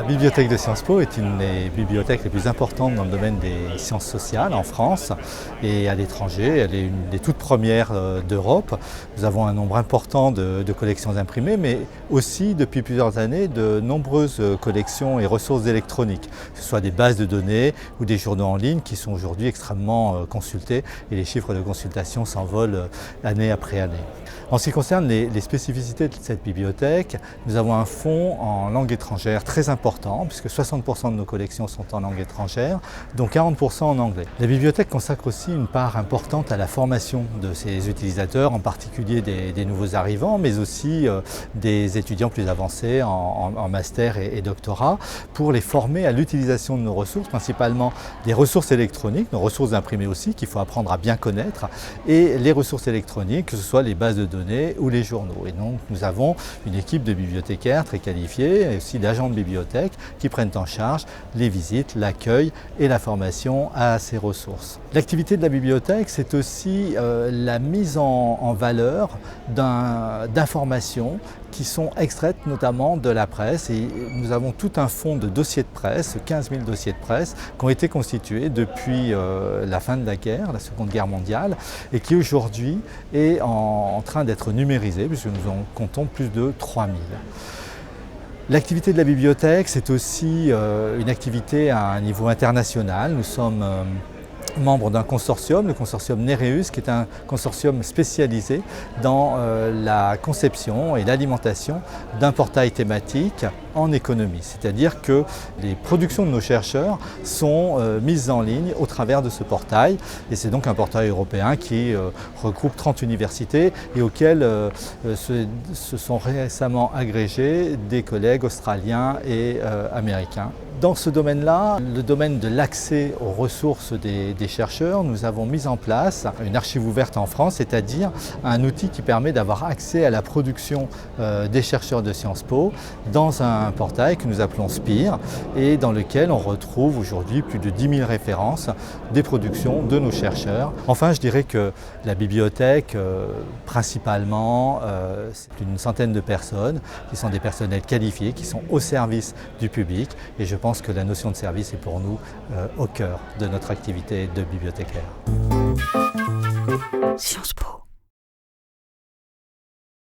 Bibliothèque de Sciences Po est une des bibliothèques les plus importantes dans le domaine des sciences sociales en France et à l'étranger. Elle est une des toutes premières d'Europe. Nous avons un nombre important de collections imprimées, mais aussi depuis plusieurs années de nombreuses collections et ressources électroniques, que ce soit des bases de données ou des journaux en ligne qui sont aujourd'hui extrêmement consultés et les chiffres de consultation s'envolent année après année. En ce qui concerne les spécificités de cette bibliothèque, nous avons un fonds en langue étrangère très important, puisque 60% de nos collections sont en langue étrangère, dont 40% en anglais. La bibliothèque consacre aussi une part importante à la formation de ses utilisateurs, en particulier des nouveaux arrivants, mais aussi des étudiants plus avancés en master et doctorat, pour les former à l'utilisation de nos ressources, principalement des ressources électroniques, nos ressources imprimées aussi, qu'il faut apprendre à bien connaître, et les ressources électroniques, que ce soit les bases de données ou les journaux. Et donc nous avons une équipe de bibliothécaires très qualifiés et aussi d'agents de bibliothèque qui prennent en charge les visites, l'accueil et la formation à ces ressources. L'activité de la bibliothèque, c'est aussi la mise en valeur d'informations qui sont extraites notamment de la presse, et nous avons tout un fonds de dossiers de presse, 15 000 dossiers de presse qui ont été constitués depuis la fin de la guerre, la Seconde Guerre mondiale, et qui aujourd'hui est en train d'être numérisés, puisque nous en comptons plus de 3000. L'activité de la bibliothèque, c'est aussi une activité à un niveau international. Nous sommes membre d'un consortium, le consortium Nereus, qui est un consortium spécialisé dans la conception et l'alimentation d'un portail thématique en économie. C'est-à-dire que les productions de nos chercheurs sont mises en ligne au travers de ce portail. Et c'est donc un portail européen qui regroupe 30 universités et auquel se sont récemment agrégés des collègues australiens et américains. Dans ce domaine-là, le domaine de l'accès aux ressources des chercheurs, nous avons mis en place une archive ouverte en France, c'est-à-dire un outil qui permet d'avoir accès à la production des chercheurs de Sciences Po dans un portail que nous appelons Spire et dans lequel on retrouve aujourd'hui plus de 10 000 références des productions de nos chercheurs. Enfin, je dirais que la bibliothèque, principalement, c'est une centaine de personnes qui sont des personnels qualifiés, qui sont au service du public, et je pense que la notion de service est pour nous au cœur de notre activité de bibliothécaire. Sciences Po.